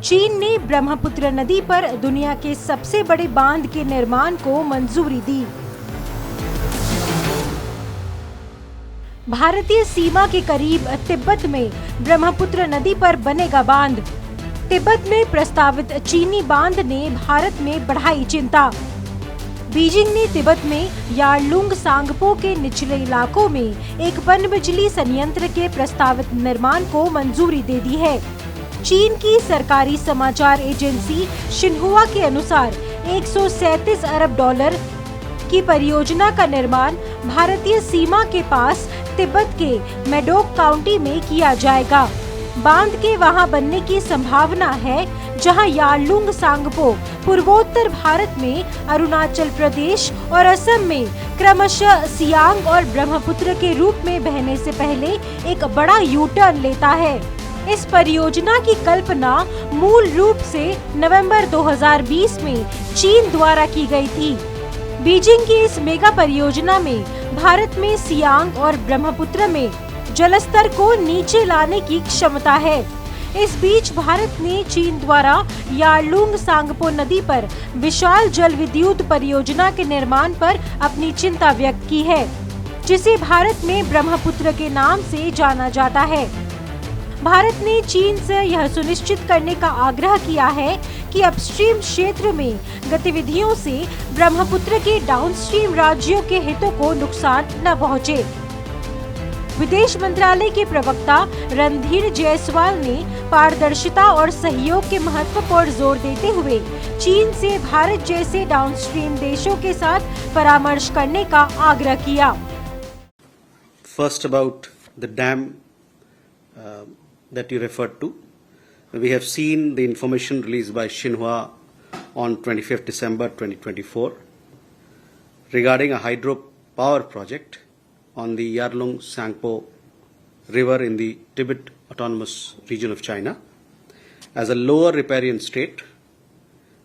चीन ने ब्रह्मपुत्र नदी पर दुनिया के सबसे बड़े बांध के निर्माण को मंजूरी दी। भारतीय सीमा के करीब तिब्बत में ब्रह्मपुत्र नदी पर बनेगा बांध। तिब्बत में प्रस्तावित चीनी बांध ने भारत में बढ़ाई चिंता। बीजिंग ने तिब्बत में यारलुंग सांगपो के निचले इलाकों में एक पनबिजली संयंत्र के प्रस्तावित निर्माण को मंजूरी दे दी है। चीन की सरकारी समाचार एजेंसी शिन्हुआ के अनुसार 137 अरब डॉलर की परियोजना का निर्माण भारतीय सीमा के पास तिब्बत के मेडोक काउंटी में किया जाएगा। बांध के वहां बनने की संभावना है, जहां यारलुंग सांगपो पूर्वोत्तर भारत में अरुणाचल प्रदेश और असम में क्रमशः सियांग और ब्रह्मपुत्र के रूप में बहने से पहले एक बड़ा यू टर्न लेता है। इस परियोजना की कल्पना मूल रूप से नवंबर 2020 में चीन द्वारा की गई थी। बीजिंग की इस मेगा परियोजना में भारत में सियांग और ब्रह्मपुत्र में जलस्तर को नीचे लाने की क्षमता है। इस बीच भारत ने चीन द्वारा यारलुंग सांगपो नदी पर विशाल जल विद्युत परियोजना के निर्माण पर अपनी चिंता व्यक्त की है, जिसे भारत में ब्रह्मपुत्र के नाम से जाना जाता है। भारत ने चीन से यह सुनिश्चित करने का आग्रह किया है कि अपस्ट्रीम क्षेत्र में गतिविधियों से ब्रह्मपुत्र के डाउनस्ट्रीम राज्यों के हितों को नुकसान न पहुंचे। विदेश मंत्रालय के प्रवक्ता रणधीर जायसवाल ने पारदर्शिता और सहयोग के महत्व पर जोर देते हुए चीन से भारत जैसे डाउनस्ट्रीम देशों के साथ परामर्श करने का आग्रह किया। First about the dam that you referred to. We have seen the information released by Xinhua on 25th December 2024 regarding a hydropower project on the Yarlung Sangpo River in the Tibet Autonomous Region of China. As a lower riparian state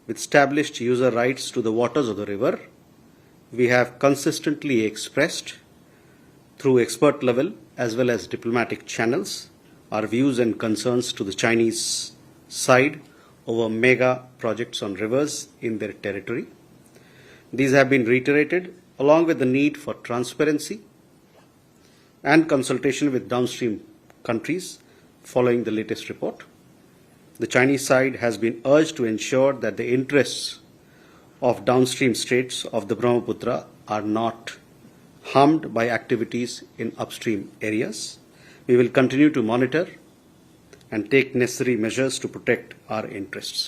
with established user rights to the waters of the river, we have consistently expressed through expert level as well as diplomatic channels our views and concerns to the Chinese side over mega projects on rivers in their territory. These have been reiterated along with the need for transparency and consultation with downstream countries following the latest report. The Chinese side has been urged to ensure that the interests of downstream states of the Brahmaputra are not harmed by activities in upstream areas. We will continue to monitor and take necessary measures to protect our interests.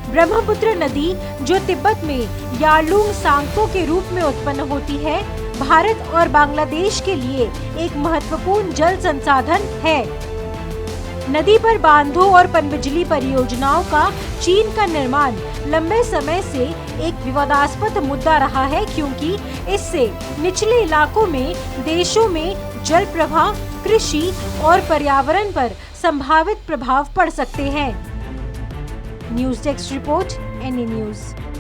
Brahmaputra नदी जो तिब्बत में Yarlung Tsangpo के रूप में उत्पन्न होती है, भारत और बांग्लादेश के लिए एक महत्वपूर्ण जल संसाधन है। नदी पर बांधों और पनबिजली परियोजनाओं का चीन का निर्माण लंबे समय से एक विवादास्पद मुद्दा रहा है, क्योंकि इससे निचले इलाकों में देशों में जल प्रवाह, कृषि और पर्यावरण पर संभावित प्रभाव पड़ सकते हैं। News desk report, NA news.